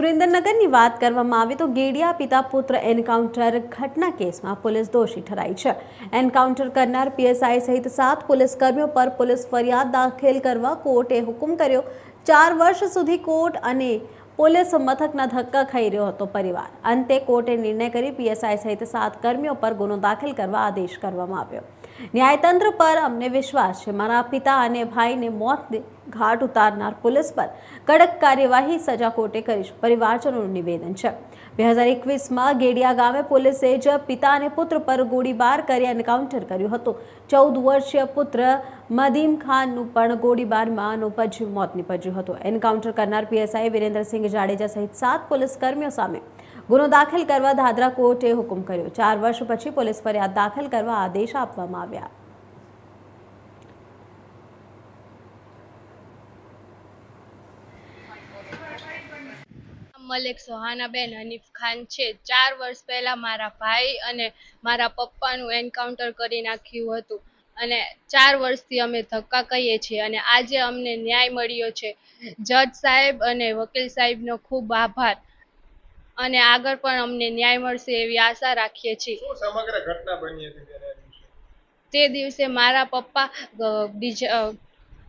સુરેન્દ્રનગરની વાત કરવામાં આવે તો ગેડિયા પિતા પુત્ર એન્કાઉન્ટર ઘટના કેસમાં પોલીસ દોષી ઠરાઈ છે। એન્કાઉન્ટર કરનાર પીએસઆઈ સહિત 7 પોલીસકર્મીઓ પર પોલીસ ફરિયાદ દાખલ કરવા કોર્ટે હુકમ કર્યો। 4 વર્ષ સુધી કોર્ટ અને પોલીસ મથકના ધક્કા ખાઈ રહ્યો હતો પરિવાર। અંતે કોર્ટે નિર્ણય કરી પીએસઆઈ સહિત 7 કર્મીઓ પર ગુનો દાખલ કરવા આદેશ કરવામાં આવ્યો। ન્યાયતંત્ર પર અમને વિશ્વાસ છે। મારા પિતા અને ભાઈને મોતને ઘાટ ઉતારનાર પોલીસ પર કડક કાર્યવાહી સજા કોર્ટે કરીશું, પરિવારજનોનું નિવેદન છે। 2021માં ગેડિયા ગામે પોલીસે જ પિતા અને પુત્ર પર ગોળીબાર કરી એન્કાઉન્ટર કર્યું હતું। 14 વર્ષીય પુત્ર મદીમ ખાનનું પણ ગોળીબારમાં મોત નીપજ્યું હતું। એન્કાઉન્ટર કરનાર પીએસઆઈ વિરેન્દ્રસિંહ જાડેજા સહિત 7 પોલીસકર્મીઓ સામે ગુનો દાખલ કરવા દાદરા કોર્ટે હુકમ કર્યો। 4 વર્ષ પછી પોલીસ ફરિયાદ દાખલ કરવા આદેશ આપવામાં આવ્યા। મલેક સોહાનાબેન હનીફ ખાન છે। 4 વર્ષ પહેલા મારા ભાઈ અને મારા પપ્પાનું એન્કાઉન્ટર કરી નાખ્યું હતું અને 4 વર્ષથી અમે ધક્કા ખાઈએ છીએ અને આજે અમને ન્યાય મળ્યો છે। જજ સાહેબ અને વકીલ સાહેબનો ખૂબ આભાર અને આગળ પણ અમને ન્યાય મળશે એવી આશા રાખીએ છીએ। શું સમગ્ર ઘટના બની હતી તે દિવસે મારા પપ્પા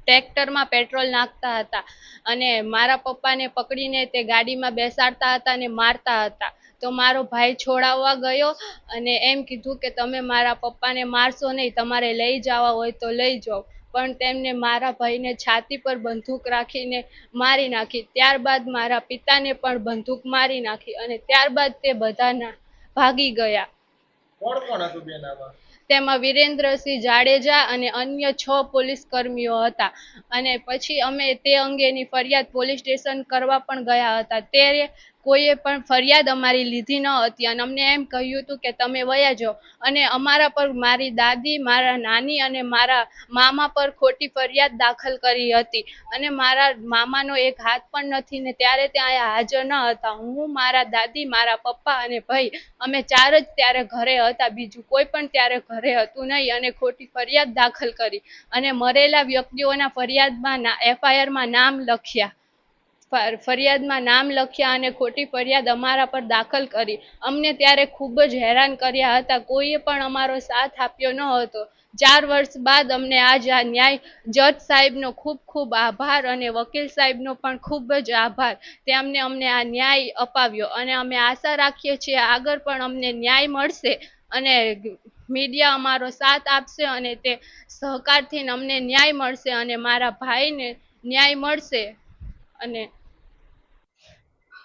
ટ્રેક્ટરમાં પેટ્રોલ નાખતા હતા અને મારા પપ્પાને પકડીને તે ગાડીમાં બેસાડતા હતા અને મારતા હતા। તો મારો ભાઈ છોડાવવા ગયો અને એમ કીધું કે તમે મારા પપ્પાને મારશો નહીં, તમારે લઈ જવા હોય તો લઈ જાઓ, પણ તેમને મારા ભાઈને છાતી પર બંદૂક રાખીને મારી નાખી। ત્યારબાદ મારા પિતાને પણ બંદૂક મારી નાખી અને ત્યારબાદ તે બધા ભાગી ગયા। કોણ કોણ હતું બેન આમાં? તેમાં વિરેન્દ્રસિંહ જાડેજા અને અન્ય 6 પોલીસ કર્મીઓ હતા અને પછી અમે તે અંગેની ફરિયાદ પોલીસ સ્ટેશન કરવા પણ ગયા હતા। ત્યારે કોઈએ પણ ફરિયાદ અમારી લીધી ન હતી અને અમને એમ કહ્યું હતું કે તમે વયા જાઓ અને અમારા પર મારી દાદી, મારા નાની અને મારા મામા પર ખોટી ફરિયાદ દાખલ કરી હતી અને મારા મામાનો એક હાથ પણ નથી ને ત્યારે ત્યાં હાજર ન હતા। હું, મારા દાદી, મારા પપ્પા અને ભાઈ અમે 4 જ ત્યારે ઘરે હતા, બીજું કોઈ પણ ત્યારે ઘરે હતું નહીં અને ખોટી ફરિયાદ દાખલ કરી અને મરેલા વ્યક્તિઓના એફઆઈઆરમાં નામ લખ્યા અને ખોટી ફરિયાદ અમારા પર દાખલ કરી। અમને ત્યારે ખૂબ જ હેરાન કર્યા હતા, કોઈએ પણ અમારો સાથ આપ્યો ન હતો। 4 વર્ષ બાદ અમને આજ આ ન્યાય, જજ સાહેબનો ખૂબ ખૂબ આભાર અને વકીલ સાહેબનો પણ ખૂબ જ આભાર, તેમને અમને આ ન્યાય અપાવ્યો અને અમે આશા રાખીએ છીએ આગળ પણ અમને ન્યાય મળશે અને મીડિયા અમારો સાથ આપશે અને તે સહકારથી અમને ન્યાય મળશે અને મારા ભાઈને ન્યાય મળશે। અને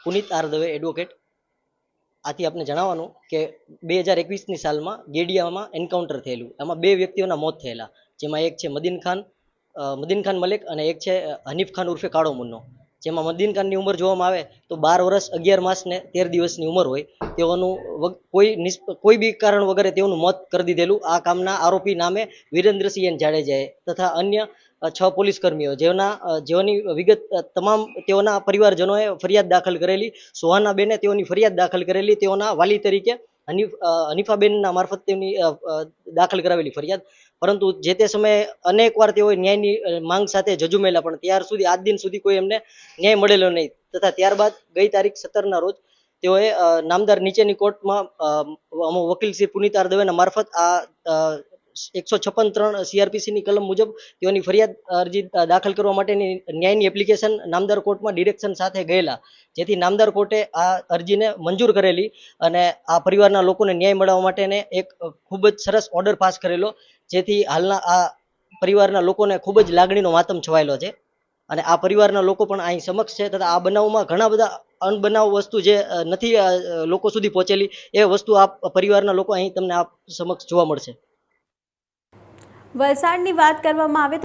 પુનિત આર દવે એડવોકેટ। આથી આપને જણાવવાનું કે 2021ની સાલમાં ગેડિયામાં એન્કાઉન્ટર થયેલું, એમાં 2 વ્યક્તિઓના મોત થયેલા, જેમાં એક છે મદીન ખાન મલેક અને એક છે હનીફ ખાન ઉર્ફે કાળો મુન્નો। જેમાં મદીન ખાનની ઉંમર જોવામાં આવે તો 12 વર્ષ 11 માસ ને 13 દિવસની ઉંમર હોય। તેઓનું કોઈ બી કારણ વગર તેઓનું મોત કરી દીધેલું। આ કામના આરોપી નામે વિરેન્દ્રસિંહ જાડેજાએ તથા અન્ય 6 પોલીસ કર્મીઓ જેઓની વિગત તમામ તેઓના પરિવારજનોએ ફરિયાદ દાખલ કરેલી। સોહાનાબેને તેઓની ફરિયાદ દાખલ કરેલી, તેઓના વાલી તરીકે હનીફાબેનના મારફત તેમની દાખલ કરાવેલી ફરિયાદ, પરંતુ જે તે સમયે અનેકવાર તેઓએ ન્યાયની માંગ સાથે ઝઝુમેલા, પણ ત્યાર સુધી આજ દિન સુધી કોઈ એમને ન્યાય મળેલો નહીં। તથા ત્યારબાદ ગઈ તારીખ 17ના રોજ તેઓએ નામદાર નીચેની કોર્ટમાં વકીલ શ્રી પુનિત આર દવેના મારફત આ 156(3) CRPCની કલમ મુજબ તેઓની ફરિયાદ અરજી દાખલ કરવા માટેની ન્યાયની એપ્લિકેશન નામદાર કોર્ટમાં ડિરેક્શન સાથે ગયેલા, જેથી નામદાર કોર્ટે આ અરજીને મંજૂર કરેલી અને આ પરિવારના લોકોને ન્યાય મળવા માટેને એક ખૂબ જ સરસ ઓર્ડર પાસ કરેલો, જેથી હાલના આ પરિવારના લોકોને ખૂબ જ લાગણીનો માતમ છવાયેલો છે અને આ પરિવારના લોકો પણ અહીં સમક્ષ છે તથા આ બનાવમાં ઘણા બધા અણબનાવ વસ્તુ જે નથી લોકો સુધી પહોંચેલી એ વસ્તુ આ પરિવારના લોકો અહીં તમને આ સમક્ષ જોવા મળશે। વલસાડની વાત કરવામાં આવે